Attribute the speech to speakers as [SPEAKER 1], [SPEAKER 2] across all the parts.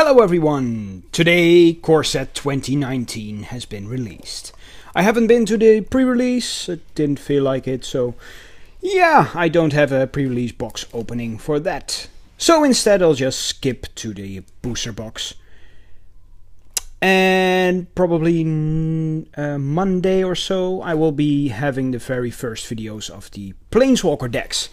[SPEAKER 1] Hello everyone! Today Core Set 2019 has been released. I haven't been to the pre-release, it didn't feel like it, so yeah, I don't have a pre-release box opening for that. So instead I'll just skip to the booster box. And probably Monday or so I will be having the very first videos of the Planeswalker decks.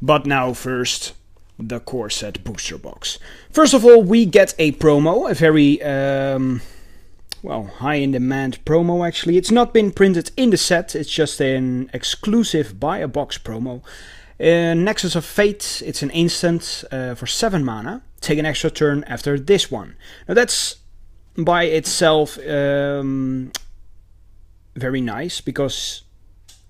[SPEAKER 1] But now first, the Core Set booster box. First of all, we get a promo, a very well, high in demand promo actually. It's not been printed in the set, it's just an exclusive buy a box promo. Nexus of Fate, it's an instant for 7 mana. Take an extra turn after this one. Now that's by itself very nice, because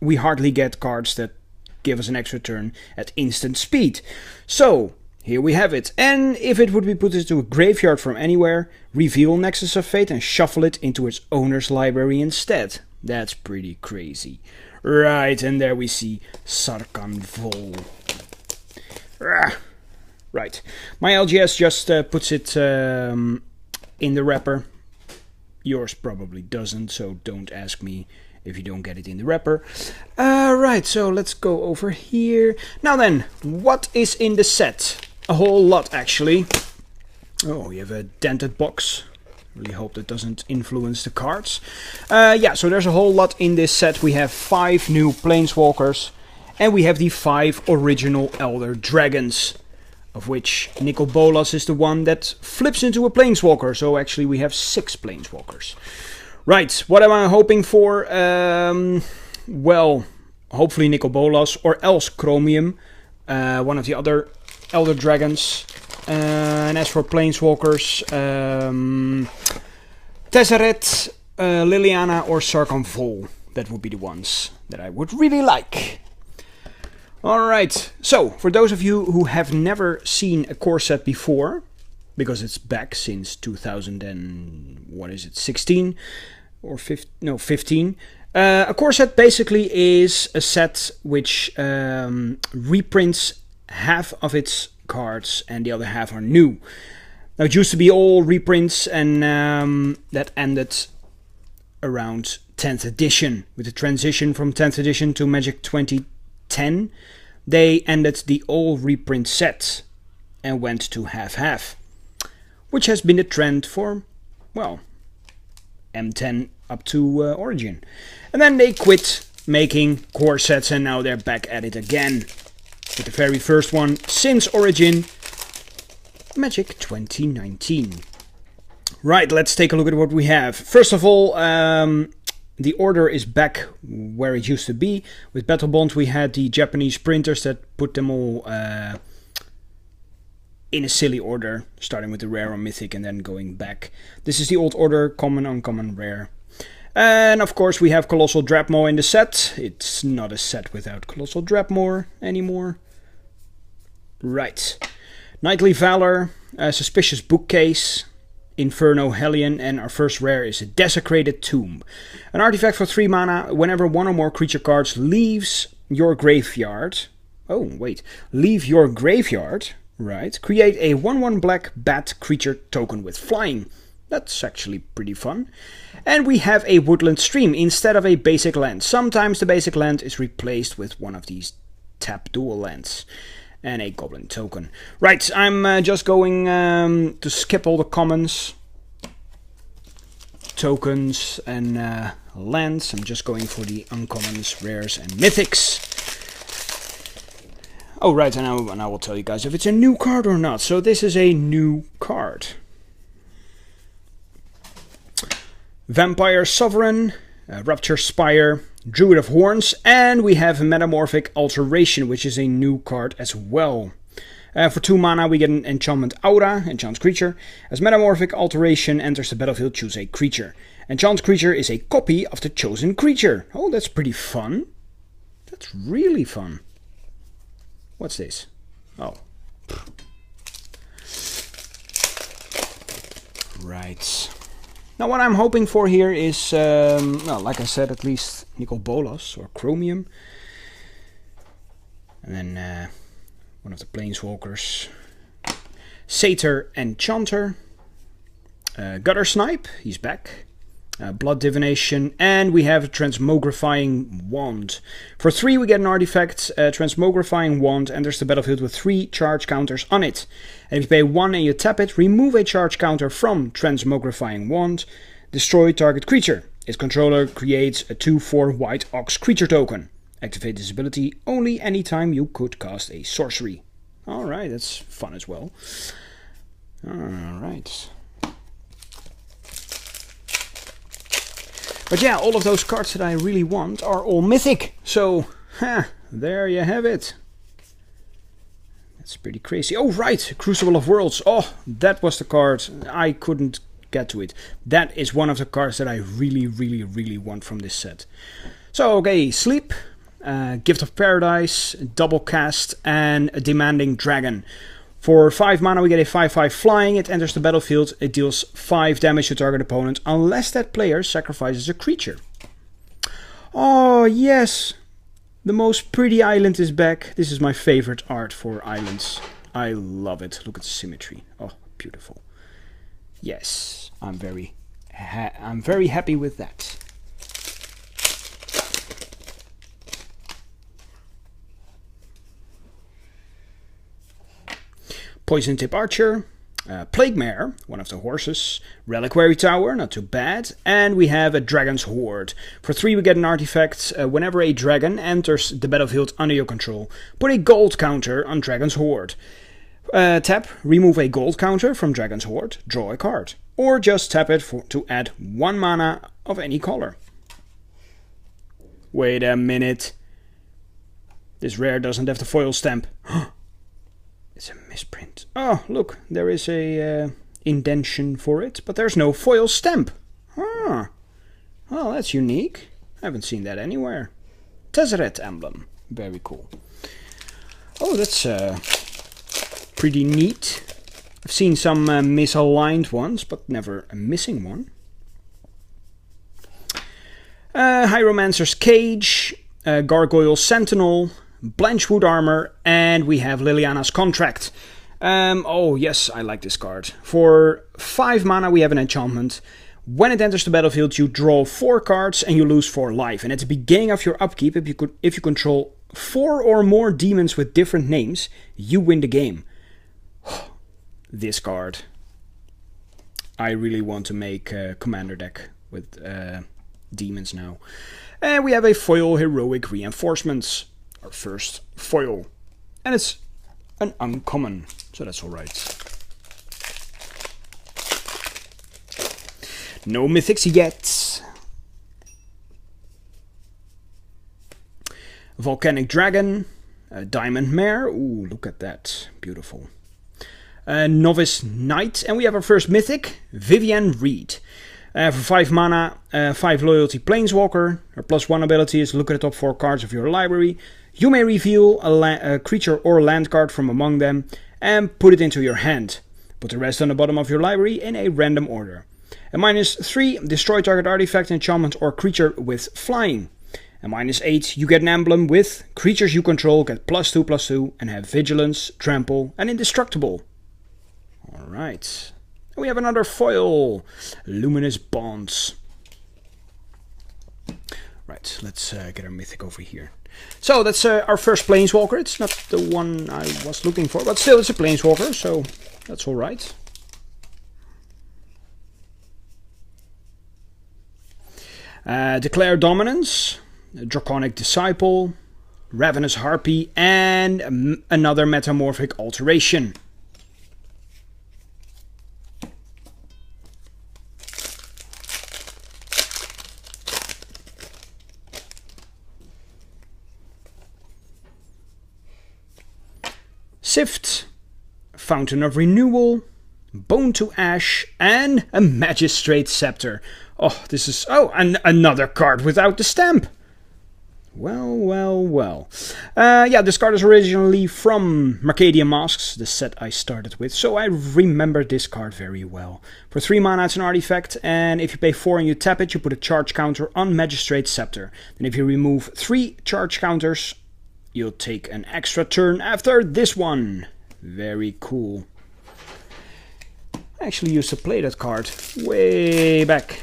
[SPEAKER 1] we hardly get cards that give us an extra turn at instant speed. So here we have it. And if it would be put into a graveyard from anywhere, reveal Nexus of Fate and shuffle it into its owner's library instead. That's pretty crazy. Right, and there we see Sarkhan Vol. Right, my LGS just puts it in the wrapper. Yours probably doesn't, so don't ask me if you don't get it in the wrapper. Right, so let's go over here. Now then, what is in the set? A whole lot, actually. Oh, you have a dented box. Really hope that doesn't influence the cards. Yeah, so there's a whole lot in this set. We have 5 new Planeswalkers. And we have the 5 original Elder Dragons, of which Nicol Bolas is the one that flips into a Planeswalker. So actually we have 6 Planeswalkers. Right, what am I hoping for? Well, hopefully Nicol Bolas or else Chromium, one of the other Elder Dragons. And as for Planeswalkers, Tezzeret, Liliana or Sarkhan Vol. That would be the ones that I would really like. Alright, so for those of you who have never seen a core set before, because it's back since 2000 and what is it, 16 or 15. A core set basically is a set which reprints half of its cards and the other half are new. Now it used to be all reprints, and that ended around 10th edition. With the transition from 10th edition to Magic 2010, they ended the all reprint set and went to half-half, which has been the trend for, well, M10 up to Origin. And then they quit making core sets and now they're back at it again. With the very first one since Origin, Magic 2019. Right, let's take a look at what we have. First of all, the order is back where it used to be. With Battle Bond we had the Japanese printers that put them all in a silly order, starting with the rare or mythic and then going back. This is the old order, common, uncommon, rare. And of course we have Colossal Drapmo in the set. It's not a set without Colossal Drapmo anymore. Right. Knightly Valor, Suspicious Bookcase, Inferno Hellion, and our first rare is a Desecrated Tomb. An artifact for 3 mana, whenever one or more creature cards leaves your graveyard. Oh, wait. Leave your graveyard. Right. Create a 1/1 black bat creature token with flying. That's actually pretty fun. And we have a Woodland Stream instead of a basic land. Sometimes the basic land is replaced with one of these tap dual lands. And a Goblin token. Right, I'm just going to skip all the commons, tokens and lands. I'm just going for the uncommons, rares and mythics. Oh right, and I will tell you guys if it's a new card or not. So this is a new card. Vampire Sovereign, Rupture Spire, Druid of Horns, and we have Metamorphic Alteration, which is a new card as well. For 2 mana we get an Enchantment Aura, enchant creature. As Metamorphic Alteration enters the battlefield, choose a creature. Enchant creature is a copy of the chosen creature. Oh, that's pretty fun. That's really fun. What's this? Oh. Right. Now what I'm hoping for here is, well, like I said, at least Nicol Bolas or Chromium. And then one of the Planeswalkers. Satyr Enchanter. Gutter Snipe, he's back. Blood Divination, and we have a Transmogrifying Wand. For 3 we get an artifact, Transmogrifying Wand enters the battlefield with 3 charge counters on it. And if you pay 1 and you tap it, remove a charge counter from Transmogrifying Wand, destroy target creature. Its controller creates a 2/4 white ox creature token. Activate this ability only anytime you could cast a sorcery. Alright, that's fun as well. Alright. But yeah, all of those cards that I really want are all mythic. So, there you have it. That's pretty crazy. Oh, right, Crucible of Worlds. Oh, that was the card. I couldn't get to it. That is one of the cards that I really, really, really want from this set. So, okay, Sleep, Gift of Paradise, Double Cast, and a Demanding Dragon. For 5 mana we get a 5/5 flying, it enters the battlefield, it deals 5 damage to target opponent unless that player sacrifices a creature. Oh yes, the most pretty island is back. This is my favorite art for islands. I love it. Look at the symmetry. Oh, beautiful. Yes, I'm very happy with that. Poison Tip Archer, Plague Mare, one of the horses, Reliquary Tower, not too bad, and we have a Dragon's Horde. For 3 we get an artifact, whenever a dragon enters the battlefield under your control, put a gold counter on Dragon's Horde. Tap, remove a gold counter from Dragon's Horde, draw a card, or just tap it to add 1 mana of any color. Wait a minute, this rare doesn't have the foil stamp. It's a misprint. Oh, look, there is a indentation for it, but there's no foil stamp. Ah, well, that's unique. I haven't seen that anywhere. Tezzeret emblem, very cool. Oh, that's pretty neat. I've seen some misaligned ones, but never a missing one. Hieromancer's Cage, Gargoyle Sentinel, Blanchwood Armor, and we have Liliana's Contract. Oh yes, I like this card. For 5 mana we have an enchantment. When it enters the battlefield you draw 4 cards and you lose 4 life. And at the beginning of your upkeep, if you control 4 or more demons with different names, you win the game. This card. I really want to make a commander deck with demons now. And we have a foil Heroic Reinforcements. Our first foil. And it's an uncommon, so that's alright. No mythics yet. Volcanic Dragon, Diamond Mare, ooh, look at that, beautiful. Novice Knight, and we have our first mythic, Vivian Reed. For 5 mana, 5 loyalty Planeswalker. Her +1 ability is look at the top 4 cards of your library. You may reveal a creature or land card from among them and put it into your hand. Put the rest on the bottom of your library in a random order. And -3, destroy target artifact, enchantment or creature with flying. And -8, you get an emblem with creatures you control get +2/+2 and have vigilance, trample and indestructible. Alright. And we have another foil, Luminous Bonds. Right, let's get our mythic over here. So that's our first Planeswalker. It's not the one I was looking for, but still it's a Planeswalker, so that's alright. Declare Dominance, Draconic Disciple, Ravenous Harpy, and another Metamorphic Alteration. Sift, Fountain of Renewal, Bone to Ash, and a Magistrate Scepter. Oh, this is... oh, and another card without the stamp. Well, well, well. Yeah, this card is originally from Mercadian Masks, the set I started with, so I remember this card very well. For 3 mana it's an artifact, and if you pay 4 and you tap it, you put a charge counter on Magistrate Scepter. And if you remove 3 charge counters, you'll take an extra turn after this one. Very cool. I actually used to play that card way back.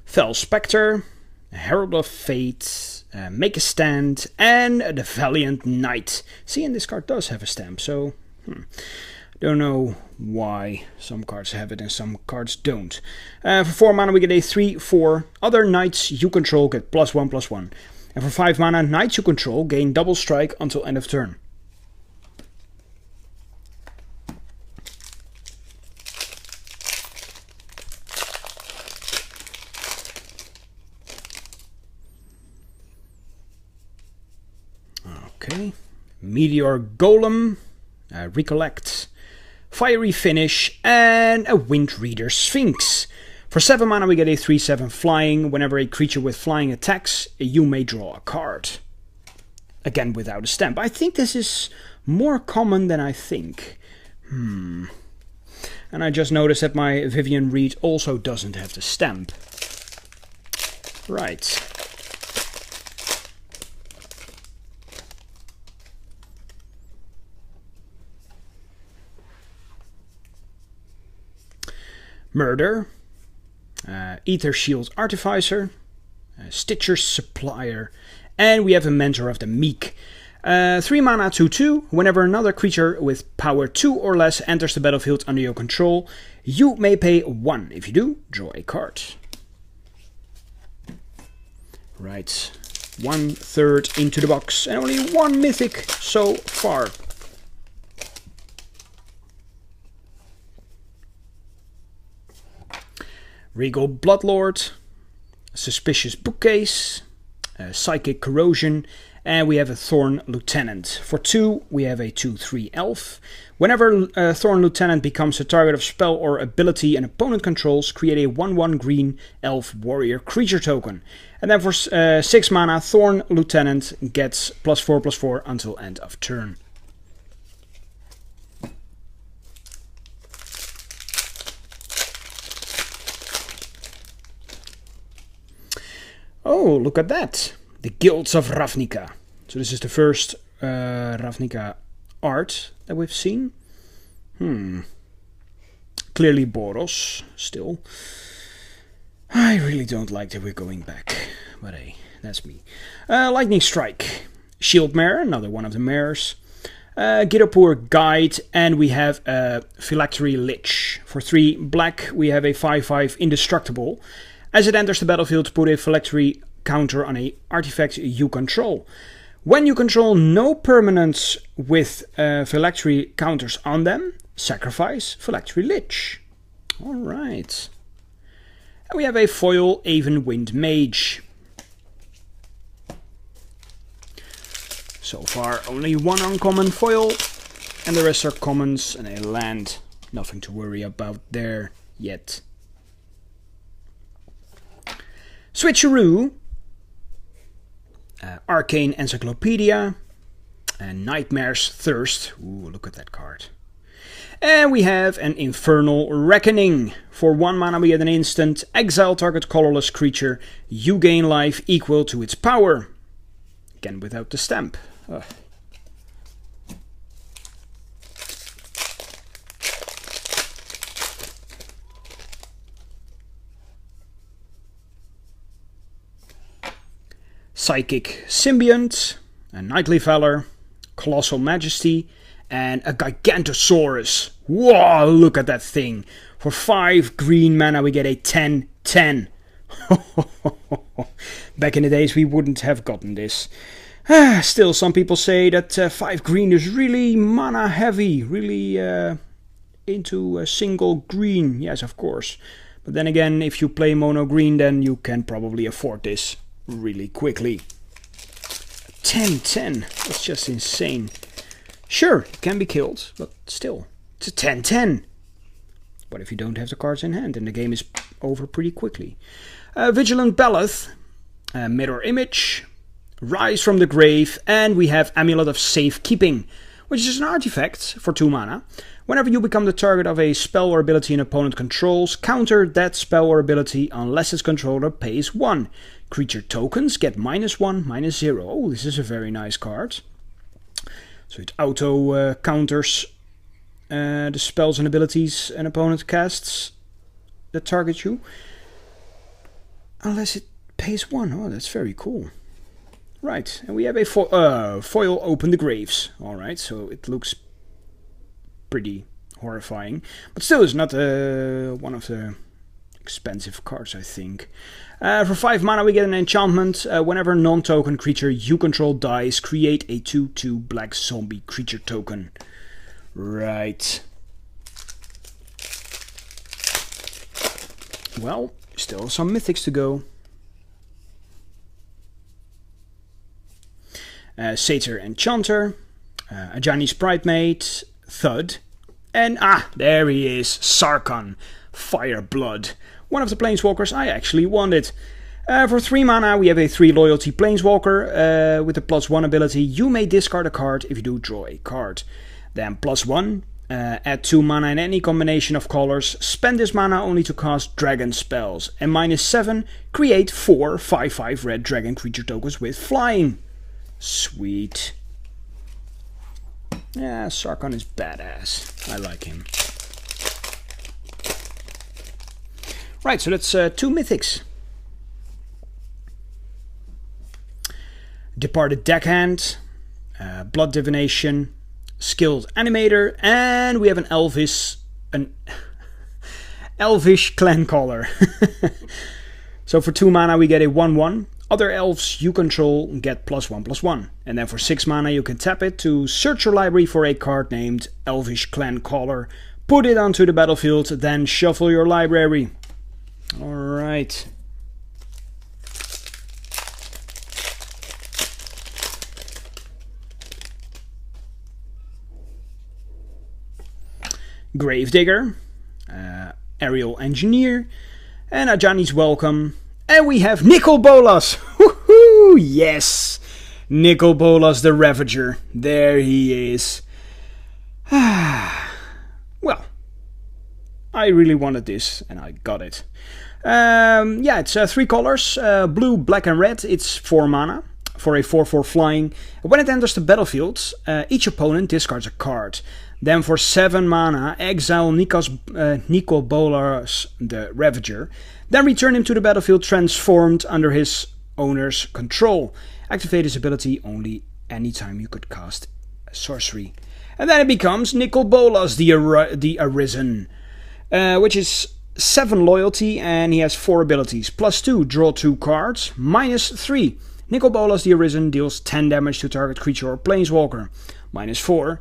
[SPEAKER 1] Fell Spectre, Herald of Fate, Make a Stand, and the Valiant Knight. See, and this card does have a stamp, so don't know why some cards have it and some cards don't. For 4 mana we get a 3/4. Other knights you control get +1/+1. And for 5 mana, knights you control gain double strike until end of turn. Okay, Meteor Golem, Recollect, Fiery Finish, and a Wind Reader Sphinx. For 7 mana we get a 3/7 flying. Whenever a creature with flying attacks, you may draw a card. Again without a stamp. I think this is more common than I think. And I just noticed that my Vivian Reed also doesn't have the stamp. Right. Murder, Ether Shield Artificer, Stitcher's Supplier, and we have a Mentor of the Meek. 3 mana 2/2. Whenever another creature with power 2 or less enters the battlefield under your control, you may pay 1. If you do, draw a card. Right, 1/3 into the box, and only 1 mythic so far. Regal Bloodlord, Suspicious Bookcase, Psychic Corrosion, and we have a Thorn Lieutenant. For 2, we have a 2/3 elf. Whenever Thorn Lieutenant becomes a target of spell or ability an opponent controls, create a 1/1 green elf warrior creature token. And then for 6 mana, Thorn Lieutenant gets +4/+4 until end of turn. Oh, look at that. The Guilds of Ravnica. So this is the first Ravnica art that we've seen. Clearly Boros, still. I really don't like that we're going back. But hey, that's me. Lightning Strike. Shield Mare, another one of the mares. Gidopur Guide, and we have a Phylactery Lich. For 3 black, we have a 5/5 Indestructible. As it enters the battlefield, put a Phylactery counter on a artifact you control. When you control no permanents with Phylactery counters on them, sacrifice Phylactery Lich. Alright. And we have a foil Avenwind Mage. So far only 1 uncommon foil, and the rest are commons and a land. Nothing to worry about there yet. Switcheroo, Arcane Encyclopedia, and Nightmare's Thirst. Ooh, look at that card. And we have an Infernal Reckoning. For 1 mana we get an instant. Exile target colorless creature. You gain life equal to its power. Again without the stamp. Ugh. Psychic Symbiont, a Knightly Valor, Colossal Majesty, and a Gigantosaurus. Whoa, look at that thing. For 5 green mana we get a 10/10. Back in the days we wouldn't have gotten this. Still, some people say that 5 green is really mana heavy, really into a single green. Yes, of course. But then again, if you play mono green, then you can probably afford this really quickly. 10/10, that's just insane. Sure, it can be killed, but still, it's a 10/10. What if you don't have the cards in hand and the game is over pretty quickly? Vigilant Baloth, Mirror Image, Rise from the Grave, and we have Amulet of Safekeeping. which is an artifact for 2 mana. Whenever you become the target of a spell or ability an opponent controls, counter that spell or ability unless its controller pays 1. Creature tokens get -1, -0. Oh, this is a very nice card. So it auto counters the spells and abilities an opponent casts that target you, unless it pays 1. Oh, that's very cool. Right, and we have a foil Open the Graves. Alright, so it looks pretty horrifying, but still is not one of the expensive cards, I think. For 5 mana we get an enchantment. Whenever non-token creature you control dies, create a 2/2 black zombie creature token. Right. Well, still some mythics to go. Satyr Enchanter, Ajani Sprite-Mate, Thud, and there he is, Sarkhan, Fireblood. One of the Planeswalkers I actually wanted. For 3 mana we have a 3 loyalty Planeswalker with a +1 ability. You may discard a card. If you do, draw a card. Then +1, add 2 mana in any combination of colors. Spend this mana only to cast dragon spells. And -7, create 4 5/5 red dragon creature tokens with flying. Sweet. Yeah, Sarkhan is badass. I like him. Right, so that's 2 mythics. Departed Deckhand, Blood Divination, Skilled Animator, and we have an Elvish Clan Caller. So for 2 mana we get a 1/1. Other elves you control get +1/+1. And then for 6 mana you can tap it to search your library for a card named Elvish Clan Caller. Put it onto the battlefield, then shuffle your library. Alright. Gravedigger, Aerial Engineer, and Ajani's Welcome. And we have Nicol Bolas! Woohoo! Yes! Nicol Bolas the Ravager. There he is. Well, I really wanted this, and I got it. Yeah, it's 3 colors, blue, black and red. It's 4 mana for a 4/4 flying. When it enters the battlefield, each opponent discards a card. Then for 7 mana, exile Nicol Bolas the Ravager. Then return him to the battlefield transformed under his owner's control. Activate his ability only anytime you could cast a sorcery. And then it becomes Nicol Bolas the Arisen, which is 7 loyalty, and he has 4 abilities. +2, draw 2 cards. -3, Nicol Bolas the Arisen deals 10 damage to target creature or planeswalker. -4,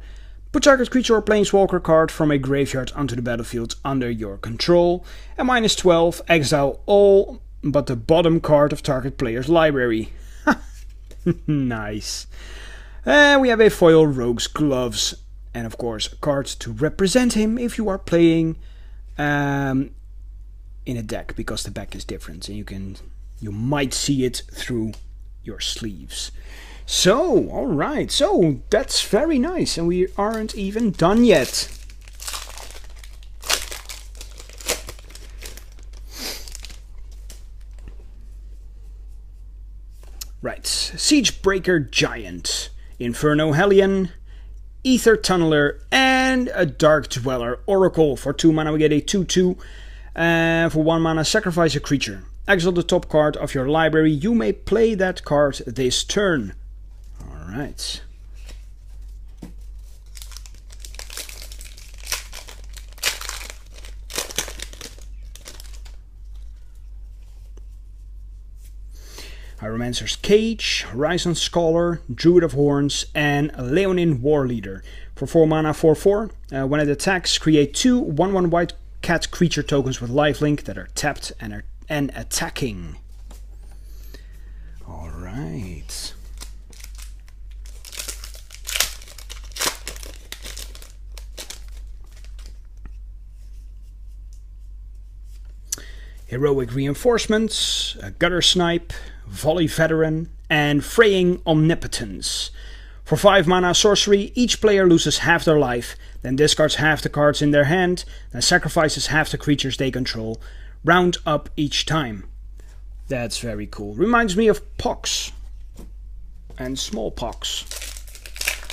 [SPEAKER 1] put target creature or planeswalker card from a graveyard onto the battlefield under your control. And -12, exile all but the bottom card of target player's library. Nice. And we have a foil Rogue's Gloves. And of course a card to represent him if you are playing in a deck, because the back is different and you might see it through your sleeves. So, alright, so that's very nice, and we aren't even done yet. Right, Siegebreaker Giant, Inferno Hellion, Ether Tunneler, and a Dark Dweller Oracle. For 2 mana we get a 2/2. For 1 mana, sacrifice a creature. Exile the top card of your library. You may play that card this turn. Alright. Pyromancer's Cage, Horizon Scholar, Druid of Horns, and Leonin Warleader. For 4 mana, 4/4. When it attacks, create 2 1/1 white cat creature tokens with lifelink that are tapped and attacking. Alright. Heroic Reinforcements, Gutter Snipe, Volley Veteran, and Fraying Omnipotence. For 5 mana sorcery, each player loses half their life, then discards half the cards in their hand, then sacrifices half the creatures they control, round up each time. That's very cool. Reminds me of Pox and Smallpox.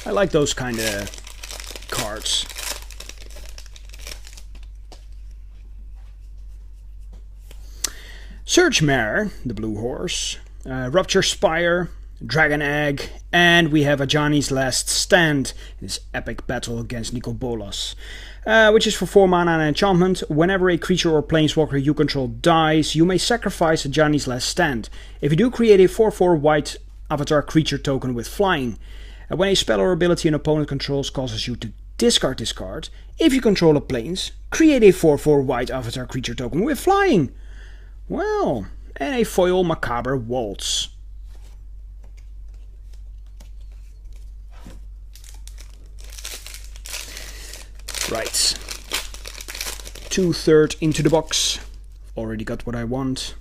[SPEAKER 1] I like those kind of cards. Surge Mare, the blue horse, Rupture Spire, Dragon Egg, and we have Ajani's Last Stand in this epic battle against Nicol Bolas, which is for 4 mana and enchantment. Whenever a creature or planeswalker you control dies, you may sacrifice Ajani's Last Stand. If you do, create a 4/4 white avatar creature token with flying. And when a spell or ability an opponent controls causes you to discard this card, if you control a planes, create a 4/4 white avatar creature token with flying. Well, and a foil Macabre Waltz. Right. 2/3 into the box. Already got what I want.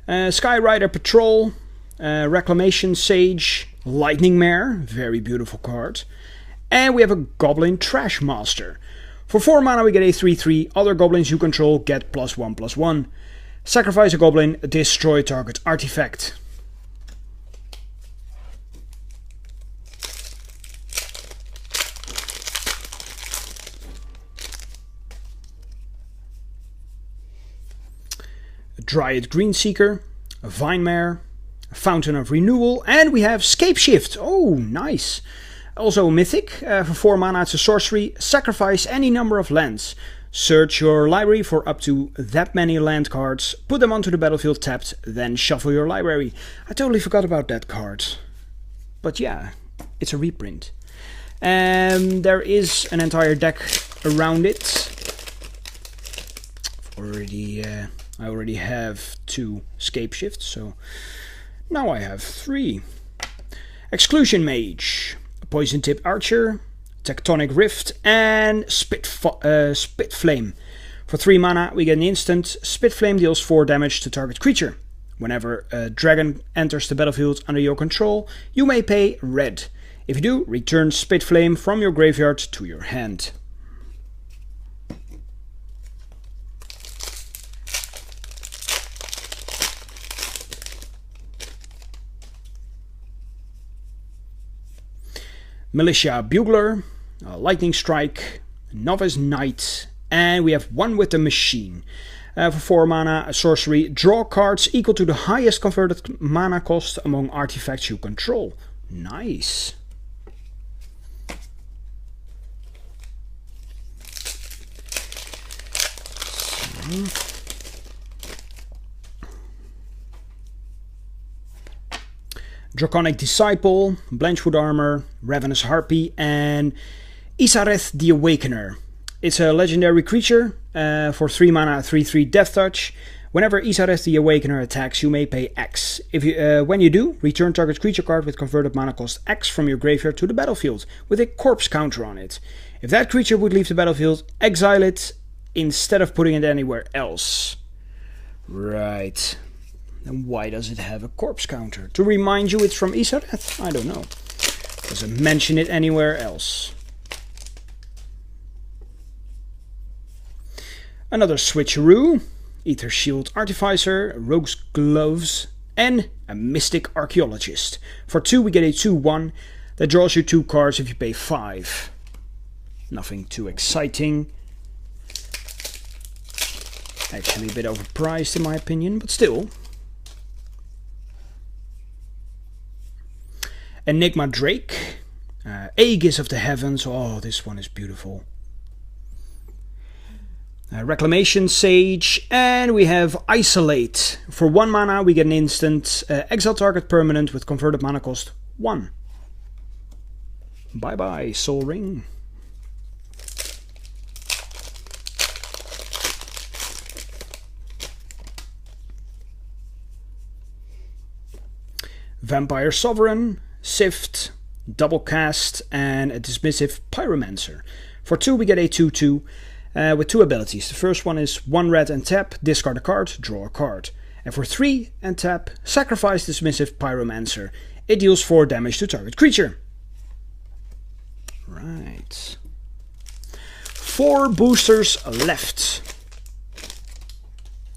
[SPEAKER 1] Skyrider Patrol, Reclamation Sage, Lightning Mare, very beautiful card. And we have a Goblin Trash Master. For 4 mana we get a 3/3, other goblins you control get +1/+1. Sacrifice a goblin, destroy target artifact. A Dryad Greenseeker, a Vine Mare, a Fountain of Renewal, and we have Scapeshift. Oh, nice. Also Mythic, for 4 mana it's a sorcery, sacrifice any number of lands. Search your library for up to that many land cards, put them onto the battlefield tapped, then shuffle your library. I totally forgot about that card. But yeah, it's a reprint. And there is an entire deck around it. I already have 2 Scapeshifts, so now I have 3. Exclusion Mage, Poison Tip Archer, Tectonic Rift, and Spit Flame. For 3 mana we get an instant. Spit Flame deals 4 damage to target creature. Whenever a dragon enters the battlefield under your control, you may pay red. If you do, return Spit Flame from your graveyard to your hand. Militia Bugler, Lightning Strike, Novice Knight, and we have one with the Machine. For 4 mana, a sorcery, draw cards equal to the highest converted mana cost among artifacts you control. Nice. Draconic Disciple, Blanchwood Armor, Ravenous Harpy, and Isareth the Awakener. It's a legendary creature for 3 mana, 3/3 Death Touch. Whenever Isareth the Awakener attacks, you may pay X. When you do, return target creature card with converted mana cost X from your graveyard to the battlefield with a corpse counter on it. If that creature would leave the battlefield, exile it instead of putting it anywhere else. Right. Then why does it have a corpse counter? To remind you it's from Isareth? I don't know. Doesn't mention it anywhere else. Another switcheroo. Ether Shield Artificer, Rogue's Gloves, and a Mystic Archaeologist. For 2 we get a 2/1 that draws you 2 cards if you pay 5. Nothing too exciting. Actually a bit overpriced in my opinion, but still. Enigma Drake, Aegis of the Heavens, oh this one is beautiful. Reclamation Sage, and we have Isolate. For 1 mana we get an instant, exile target permanent with converted mana cost 1. Bye bye Soul Ring. Vampire Sovereign, Sift, Double Cast, and a Dismissive Pyromancer. For 2 we get a 2/2 with 2 abilities. The first one is 1 red and tap, discard a card, draw a card. And for 3 and tap, sacrifice Dismissive Pyromancer. it deals 4 damage to target creature. Right. 4 boosters left.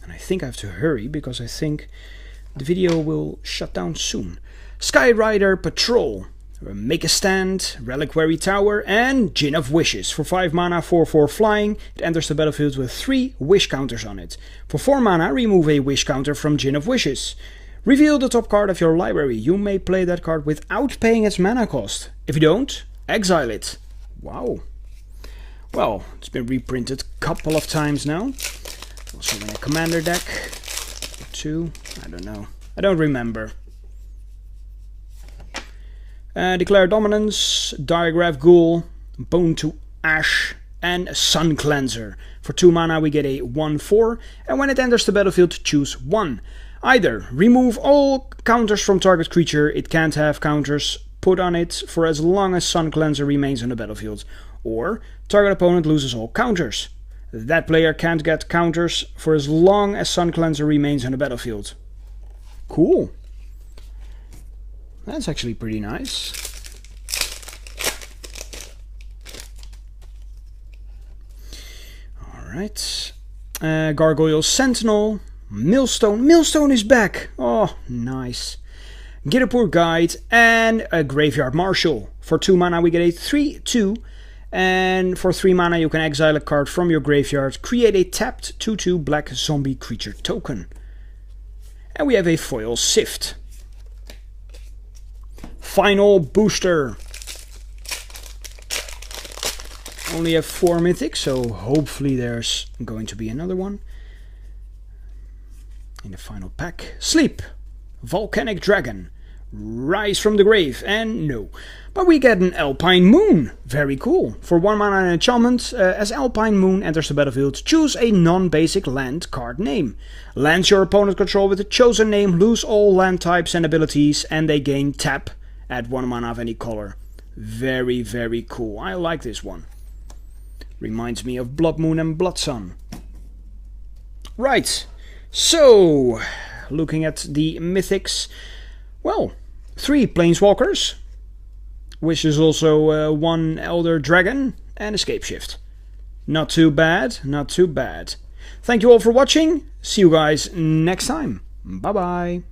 [SPEAKER 1] And I think I have to hurry because I think the video will shut down soon. Skyrider Patrol, Make a Stand, Reliquary Tower, and Gin of Wishes. For 5 mana, 4/4 flying, it enters the battlefield with 3 wish counters on it. For 4 mana, remove a wish counter from Gin of Wishes. Reveal the top card of your library. You may play that card without paying its mana cost. If you don't, exile it. Wow. Well, it's been reprinted a couple of times now. Also in a commander deck. 2, I don't know. I don't remember. Declare Dominance, Diagraph Ghoul, Bone to Ash, and Sun Cleanser. For 2 mana we get a 1/4, and when it enters the battlefield, choose 1. Either remove all counters from target creature, it can't have counters put on it for as long as Sun Cleanser remains on the battlefield, or target opponent loses all counters. That player can't get counters for as long as Sun Cleanser remains on the battlefield. Cool. That's actually pretty nice. Alright. Gargoyle Sentinel. Millstone. Millstone is back. Oh, nice. Ghidapur Guide and a Graveyard Marshal. For 2 mana we get a 3/2. And for 3 mana you can exile a card from your graveyard. Create a tapped 2/2 black zombie creature token. And we have a foil Sift. Final booster. Only have 4 mythics, so hopefully there's going to be another one. In the final pack. Sleep. Volcanic Dragon. Rise from the Grave. And no. But we get an Alpine Moon. Very cool. For 1 mana and enchantment, as Alpine Moon enters the battlefield, choose a non-basic land card name. Lands your opponent control with the chosen name lose all land types and abilities, and they gain tap. Add 1 mana of any color. Very, very cool. I like this one. Reminds me of Blood Moon and Blood Sun. Right. So, looking at the mythics. Well, 3 Planeswalkers. Which is also 1 Elder Dragon and a Scapeshift. Not too bad, not too bad. Thank you all for watching. See you guys next time. Bye bye.